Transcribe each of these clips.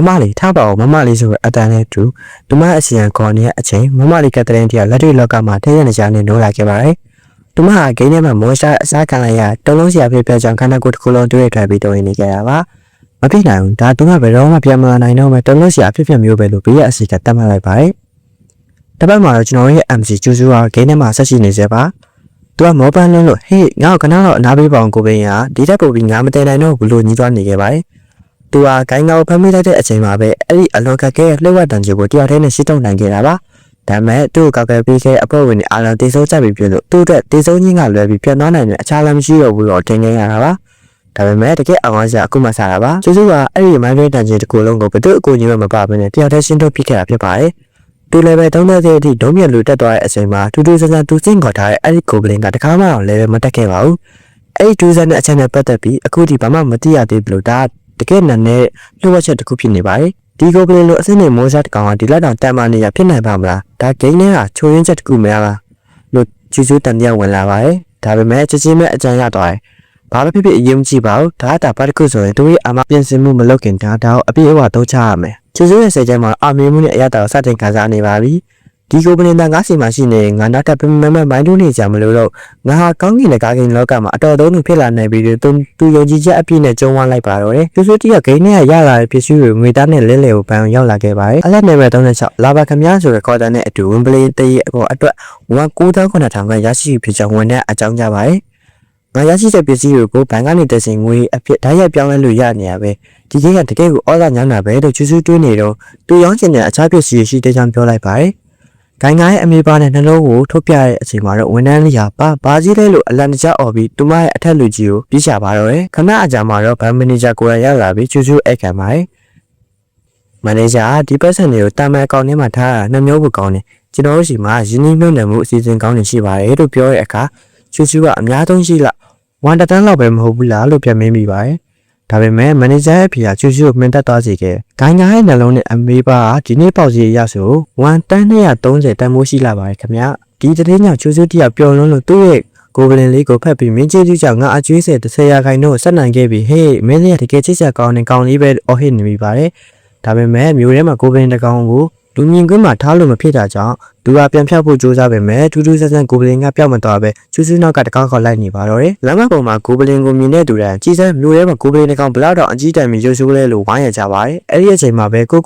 မလေးထားပါဦးမမလေးဆိုတဲ့အတန်းနဲ့တူသူမအစီအံခေါ်နေတဲ့အချိန်မမလေးကတရင်တယောက်လက်တွေ့လောကမှာထဲရနေကြနေနိုးလာခဲ့ပါတယ်။သူမဟာဂိမ်းထဲမှာမောရှာအစားခံလိုက်ရတုံးလုံးစရာဖြစ်ကြောင်းခန္ဓာကိုယ်တစ်ခုလုံးတွေ့ထွက်ပြီးတုံးနေကြရပါ။မဖြစ်နိုင်ဘူးဒါသူမဘယ်တော့မှပြန်မလာနိုင်တော့မဲ့တုံးလုံးစရာဖြစ်မျိုးပဲလို့ဘေးရအစီကတတ်မှတ်လိုက်ပါတယ်။တစ်ပတ်မှာတော့ကျွန်တော်ရဲ့ MC ကျူးစုကဂိမ်းထဲမှာဆက်ရှိနေစေပါ။သူကမောပန်းလွန်းလို့ဟေးငါ့ကိုခဏတော့အနားပေးပါအောင်ကိုပင်းရဒီတက်ပို့ပြီးငါမတည်နိုင်တော့ဘူးလို့ညီးသွားနေခဲ့ပါတယ်။သူဟာဂိုင်းကောင်ဖမ်းမိလိုက်တဲ့အချိန်မှာပဲအဲ့ဒီအလွန်ကကဲလှုပ်ဝက်တန်ကြီးကိုတယောက်တည်းနဲ့ရှင်းထုတ်နိုင်ခဲ့တာပါ။ဒါပေမဲ့သူ့ကိုကောက်ကဲပြီးခဲ့အဖွဲ့ဝင်တွေအားလုံးတေဆုံးကြပြီပြလို့သူ့အတွက်တေဆုံးချင်းကလွယ်ပြီးပြန်သွားနိုင်တဲ့အခြားလမ်းမရှိတော့ဘူးတော့ထင်နေရတာပါ။ဒါပေမဲ့တကယ်အောင်အားစရာအခုမှစားတာပါ။ကျူးစုကအဲ့ဒီမိုင်းတွဲတန်ကြီးတစ်ခုလုံးကိုဘယ်သူအကူအညီမှမပါဘဲနဲ့တယောက်တည်းရှင်းထုတ်ပြခဲ့တာဖြစ်ပါတယ်။သူလည်းပဲတုံးတဲ့အထိဒုံးမြလူတက်သွားတဲ့အချိန်မှာထူးထူးဆန်းဆန်းသူစင့်ခေါ်ထားတဲ့အဲ့ဒီကိုပလင်ကတခါမှတော့လည်းမတက်ခဲ့ပါဘူး။အဲ့ဒီထူးဆန်းတဲ့အချက်နဲ့ပတ်သက်ပြီးအခုဒီဘာမှမသိရသေးဘူးလို့ဒါတကယ်နဲ့လှုပ်ဝက်ချက်တစ်ခုဖြစ်နေပါတယ်။ဒီကိုပလင်လိုအစင်းနေမိုးစားတကောင်ကဒီလက်တောင်တန်မာနေရဖြစ်နိုင်ပါမလား။ဒါဂိမ်းထဲကချိုးရင်းချက်တစ်ခုများလားလို့ကျူးကျူးတန်တယောက်ဝင်လာပါတယ်။ဒါပေမဲ့ချက်ချင်းပဲအကြံရသွားတယ်။ဘာပဲဖြစ်ဖြစ်အရင်ကြည့်ပါဦး။ဒါကပါတစ်ခုဆိုရင်သူရဲ့အာမပြင်ဆင်မှုမလုပ်ခင်ဒါကိုအပြည့်အဝသုံးချရမယ်။ကျူးကျူးရဲ့စိတ်ထဲမှာအာမင်းမှုနဲ့အရတာကိုစတင်ခံစားနေပါပြီ။ဒီကိုပလင်တန်ငါးစီမှာရှိနေငါနောက်ထပ်ပြမမိုင်းတွင်းနေကြမလို့တော့ငါဟာကောင်းကင်နဲ့ကားကင်လောကမှာအတော်သုံးသူဖြစ်လာနိုင်ပြီးသူယုံကြည်ချက်အပြည့်နဲ့ကျုံးဝလိုက်ပါတော့တယ်ကျူးစုတီကဂိမ်းနဲ့ရလာတဲ့ပစ္စည်းတွေငွေသားနဲ့လဲလှယ်ကိုပန်းရောက်လာခဲ့ပါတယ်အလက်နယ်ပဲ36လာပါခမည်းဆိုတဲ့ခေါ်တဲ့နဲ့အတူဝင်ပလင်တရေအပေါ်အတွက်1,900,000ခန့်ရရှိဖြစ်ကြောင်းဝန်တဲ့အကြောင်းကြပါတယ်ငါရရှိတဲ့ပစ္စည်းတွေကိုဘဏ်ကနေတဆင်ငွေအဖြစ်ဓာတ်ရိုက်ပြောင်းလဲလို့ရနေရပဲဒီကိစ္စတကယ်ကိုဩဇာညောင်းတာပဲလို့ကျူးစုတွေးနေတော့သူရောင်းချင်တဲ့အခြားပစ္စည်းရှိတဲ့ကြောင်းပြောလိုက်ပါတယ်ဂိုင်းငါရဲ့အမေပါနဲ့နှလုံးကိုထုတ်ပြတဲ့အချိန်မှာတော့ဝန်ထမ်းလေးဟာဘာကြီးလဲလို့အလန်တကြားអော်ပြီးသူမရဲ့အထက်လူကြီးကိုပြစ်ချပါတော့တယ်ခဏအကြာမှာတော့ဘဏ်မန်နေဂျာကိုယ်တိုင်ရောက်လာပြီးကျူးကျူးအိတ်ခံပါတယ်မန်နေဂျာဒီပတ်စံတွေကိုတာမန်အကောင့်ထဲမှာထားတာနှမျိုးကိုကောင်းတယ်ကျွန်တော်တို့စီမှာရင်းနှီးမြှုပ်နှံမှုအစီအစဉ်ကောင်းနေရှိပါတယ်လို့ပြောတဲ့အခါကျူးကျူးကအများဆုံးရှိလား1တန်းလောက်ပဲမဟုတ်ဘူးလားလို့ပြန်မေးမိပါတယ်ဒါပေမဲ့မန်နေဂျာရဲ့ဖေကကျူးကျူးကိုမှန်တက်သွားစေခဲ့ဂိုင်းငါရဲ့နှလုံးနဲ့အမေပါဒီနေ့ပေါက်စီရဆို1တန်း230တန်မိုးရှိလာပါတယ်ခင်ဗျဒီတည်းညကျူးကျူးတယောက်ပျော်လွန်းလို့သူ့ရဲ့ကိုပလင်လေးကိုဖက်ပြီးမင်းကျေးဇူးကြောင့်ငါအကျွေး10ရာခိုင်နှုန်းဆက်နိုင်ခဲ့ပြီဟေးမင်းလေးတကယ်ချစ်စရာကောင်းတဲ့ကောင်လေးပဲအော်ဟစ်နေမိပါတယ်ဒါပေမဲ့မျိုးထဲမှာကိုပလင်တကောင်ကိုလူမြင်ကွင်းမှာထားလို့မဖြစ်တာကြောင့်သူကပြန်ဖြတ်ဖို့ကြိုးစားပေမဲ့ထူးထူးဆန်းဆန်းကိုပလင်ကပျောက်မသွားပဲကျူးကျူးနောက်ကတကောက်ခေါက်လိုက်နေပါတော့တယ်လမ်းမပေါ်မှာကိုပလင်ကိုမြင်တဲ့သူတိုင်းကြီးစမ်းမျိုးထဲမှာကိုပလင်တကောင်ဘလောက်တော့အကြီးတိုင်ပြီးရုပ်ဆိုးလဲလို့ဝိုင်းရကြပါတယ်အဲ့ဒီအချိန်မှာပဲကို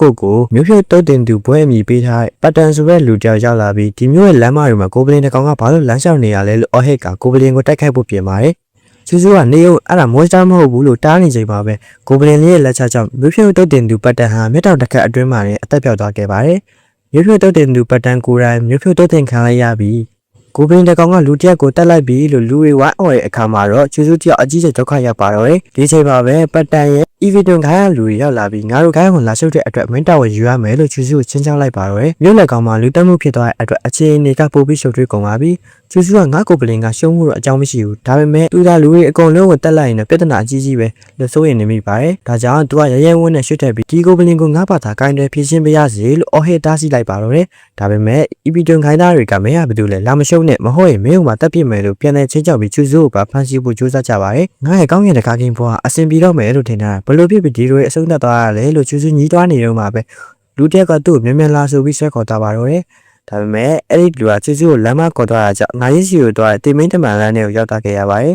မျိုးဖြုတ်တုတ်တင်သူဘွဲအမိပေးထားပတ်တန်ဆိုတဲ့လူတယောက်ရောက်လာပြီးဒီမျိုးရဲ့လမ်းမတွေမှာကိုပလင်တကောင်ကဘာလို့လမ်းလျှောက်နေရလဲလို့အော်ဟစ်ကကိုပလင်ကိုတိုက်ခိုက်ဖို့ပြင်ပါတယ်ကျူးကျူးကနေအောင်အဲ့ဒါမောစတာမဟုတ်ဘူးလို့တားနေချိန်မှာပဲကိုပလင်လေးရဲ့လက်ချက်ကြောင့်မျိုးဖြုတ်တုတ်တင်သူပတ်တန်ဟာမြတ်တော်တစ်ခါအတွင်းမှာလည်းအသက်ပြောက်သွားခဲ့ပါတယ်မျိုးဖြုတ်တုတ်တင်သူပတ်တန်ကိုယ်တိုင်မျိုးဖြုတ်တုတ်တင်ခံလိုက်ရပြီးကိုပင်တကောင်ကလူတယောက်ကိုတက်လိုက်ပြီလို့လူတွေဝိုင်းအော်ရဲ့အခါမှာတော့ကျူးစုတယောက်အကြီးကျယ်ဒုက္ခရောက်ပါတော့တယ်ဒီချိန်မှာပဲပတ်တန်ရဲ့ Evidon ခိုင်းရလူတွေရောက်လာပြီးငါတို့ခိုင်းကိုလာရှုပ်တဲ့အတွက်မင်းတော်ဝင်ယူရမယ်လို့ကျူးစုကိုချင်းချောက်လိုက်ပါတော့တယ်မြို့လက်ကောင်မှာလူတက်မှုဖြစ်သွားတဲ့အတွက်အခြေအနေကပိုပြီးရှုပ်ထွေးကုန်ပါပြီကျူးစုကငါကိုပလင်ကရှုံးမှုတော့အကြောင်းမရှိဘူးဒါပေမဲ့သူသာလူတွေအကုန်လုံးကိုတက်လိုက်ရင်ပြဿနာအကြီးကြီးပဲလို့စိုးရိမ်နေမိပါတယ်ဒါကြောင့်သူကရဲရဲဝန်းနဲ့ရွှတ်ထက်ပြီးဒီကိုပလင်ကိုငါဘာသာကိုင်းတယ်ဖြည့်ရှင်းပေးရစီလို့အော်ဟစ်တားဆီးလိုက်ပါတော့တယ်ဒါပေမဲ့ Evidon ခိုင်းသားတွေကမင်းကဘာလို့လဲလာမရှုံးနဲ့မဟုတ်ရင်မင်းကတက်ပြစ်မယ်လို့ပြန်လဲချင်းချောက်ပြီးကျူးစုကိုပါဖမ်းဆီးဖို့ကြိုးစားကြပါတယ်ငါရဲ့ကောင်းကင်တကားကင်းဘွားအဆင်ပြေတော့မယ်လို့ထင်တာဘလို့ဖြစ်ပြီးဒီလိုအဆုံးသတ်သွားရတယ်လို့ကျူးစုညီးသွားနေတော့မှာပဲလူတယောက်ကသူ့ကိုမြန်လာဆိုပြီးဆွဲခေါ်သွားပါတော့တယ်ဒါပေမဲ့အဲ့ဒီလူကကျူးစုကိုလမ်းမခေါ်သွားတာကြောင့်ငါရစ်စီကိုသွားတဲ့တင်မင်းတမန်လမ်းထဲကိုရောက်သွားခဲ့ရပါတယ်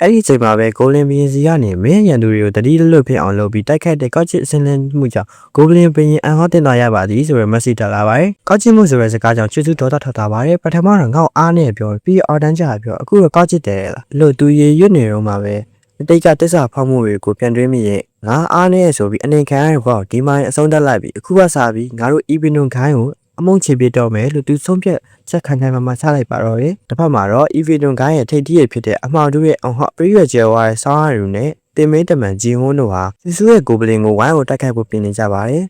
အဲ့ဒီချိန်မှာပဲဂိုလင်ဘီရင်စီကနေမင်းရန်သူတွေကိုတတိလွတ်ဖြစ်အောင်လုပ်ပြီးတိုက်ခိုက်တဲ့ကောက်ချစ်အစင်းလင်းမှုကြောင့်ဂိုလင်ဘီရင်အန်ဟောတင်သွားရပါသည်ဆိုရယ်မက်ဆီတက်လာပါတယ်ကောက်ချစ်မှုဆိုရယ်စကားကြောင့်ချွတ်ချူဒေါသထွက်သွားပါတယ်ပထမတော့ငေါ့အားနဲ့ပြောပြီးအော်တန်းကြပြောအခုတော့ကောက်ချစ်တယ်လားလို့သူရေရွတ်နေတော့မှာပဲအတိတ်ကတစ္ဆာဖောက်မှုတွေကိုပြန်တွေးမိရဲ့ငါအားနဲ့ဆိုပြီးအနေခံရတော့ဒီမိုင်းအဆုံးတက်လိုက်ပြီးအခုကစားပြီးငါတို့ Evidon ခိုင်းကိုအမုန်းချေပြတော့မယ်လို့သူဆုံးဖြတ်ချက်ခံနိုင်မှချလိုက်ပါတော့တယ်တစ်ဖက်မှာတော့ Evidon ခိုင်းရဲ့ထိပ်တီးရဖြစ်တဲ့အမှောင်တို့ရဲ့အောင်ဟော့ပရိယကျဲဝါရဲ့ဆောင်းရည်နဲ့တင်မင်းတမန်ဂျီဟွန်းတို့ဟာစူးစူးရဲ့ကိုပလင်ကိုဝိုင်းကိုတိုက်ခိုက်ဖို့ပြင်နေကြပါတယ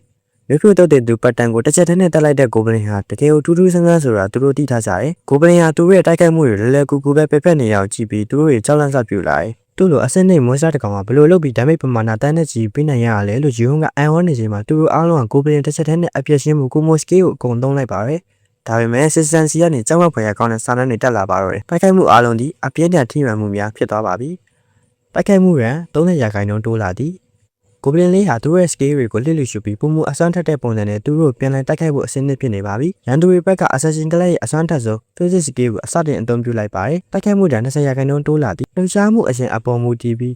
်မြို့ဖြိုတုတ်တဲ့သူပတ်တန်ကိုတစ်ချက်တည်းနဲ့တက်လိုက်တဲ့ကိုပလင်ဟာတကယ်ကိုထူးထူးဆန်းဆန်းဆိုတာသူတို့သိထားကြတယ်ကိုပလင်ဟာသူတို့ရဲ့တိုက်ခိုက်မှုတွေလဲလဲကူကူပဲပက်ဖက်နေရအောင်ကြည့်ပြီးသူတို့ရဲ့ကြောက်လန့်စပြူလာတယ်သူ့လိုအစင်းနေမွေးစားတကောင်ကဘလို့လုပ်ပြီးဓာတ်မိတ်ပမာဏတန်းနဲ့ကြီးပြနိုင်ရလဲလို့ဂျီဟွန်းကအန်ဝန်းနေချိန်မှာသူတို့အားလုံးကကိုပလင်တစ်ချက်တည်းနဲ့အပြည့်ရှင်းမှုကိုမိုစကေးကိုအကုန်သုံးလိုက်ပါတယ်ဒါပေမဲ့စစ်စန်စီကနေကြောက်မက်ဖွယ်ရကောင်းတဲ့စာတမ်းတွေတက်လာပါတော့တယ်တိုက်ခိုက်မှုအားလုံးဒီအပြင်းထန်ထိမှန်မှုများဖြစ်သွားပါပြီတိုက်ခိုက်မှုရန်30%တိုးလာသည် ကိုဘလင်လေးဟာသူတို့ရဲ့ scale တွေကိုလှစ်လူရှုပြီးပုံမှုအစွမ်းထက်တဲ့ပုံစံနဲ့သူတို့ပြန်လည်တိုက်ခိုက်ဖို့အဆင်သင့်ဖြစ်နေပါပြီရန်သူတွေဘက်က assassin ကလေးရဲ့အစွမ်းထက်ဆုံး physics scale ကိုအစတင်အသုံးပြုလိုက်ပါတယ်တိုက်ခိုက်မှုတန်20ရာခိုင်နှုန်းတိုးလာသည်လှုပ်ရှားမှုအရှင်အပေါ်မူတည်ပြီး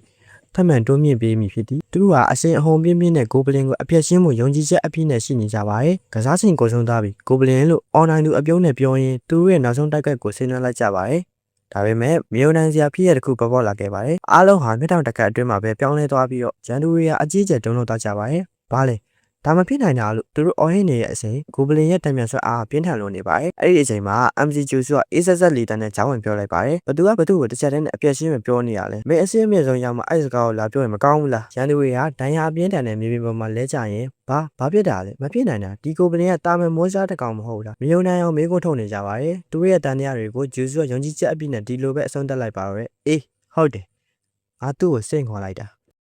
ထပ်မံတိုးမြင့်ပေးမိဖြစ်သည်သူတို့ဟာအရှင်အဟုန်ပြင်းပြင်းနဲ့ကိုဘလင်ကိုအပြည့်ရှင်းမှုယုံကြည်ချက်အပြည့်နဲ့ရှိနေကြပါတယ်ကစားချိန်ကိုဆုံးသွားပြီးကိုဘလင်လို့ online သူအပြုံးနဲ့ပြောရင်းသူတို့ရဲ့နောက်ဆုံးတိုက်ခိုက်ကိုဆင်းနွှဲလိုက်ကြပါတယ်ဒါပေမဲ့မြေုံနိုင်စရာဖြစ်ရတဲ့တစ်ခုပေါ်ပေါက်လာခဲ့ပါတယ်အားလုံးဟာ2000တက်ခတ်အတွင်းမှာပဲပြောင်းလဲသွားပြီးတော့ဂျန်ဒူရီယာအကြီးကျယ်တုံ့လောက်သွားကြပါတယ်ဘာလဲဒါမဖြစ်နိုင်တာလို့သူတို့အော်ဟစ်နေတဲ့အချိန်ကိုဘလင်ရဲ့တံပြန်ဆွဲအားပြင်းထန်လို့နေပါတယ်အဲ့ဒီအချိန်မှာ MC ဂျူဆူက ASS လီတန်နဲ့ဂျောင်းဝင်ပြောလိုက်ပါတယ်ဘသူကဘသူ့ကိုတစ်ချက်တည်းနဲ့အပြည့်ရှင်းမပြောနေရလဲမင်းအစင်းအမြင့်ဆုံးရောက်မှအဲ့စကားကိုလာပြောရင်မကောင်းဘူးလားဂျန်ဒူရီယာဒိုင်ယာပြင်းထန်တဲ့မြေပြင်ပေါ်မှာလဲကြရင်ဘာဖြစ်တာလဲမဖြစ်နိုင်တာဒီကိုဘလင်ကတာမန်မိုးစားတစ်ကောင်မဟုတ်လားမြေုံနိုင်အောင်မေးခွန်းထုတ်နေကြပါတယ်သူတို့ရဲ့တန်တရားတွေကိုဂျူဆူကယုံကြည်ချက်အပြည့်နဲ့ဒီလိုပဲအဆုံးသတ်လိုက်ပါတော့အေးဟုတ်တယ်ငါသူ့ကိုစိတ်ခေါ်လိုက်တာ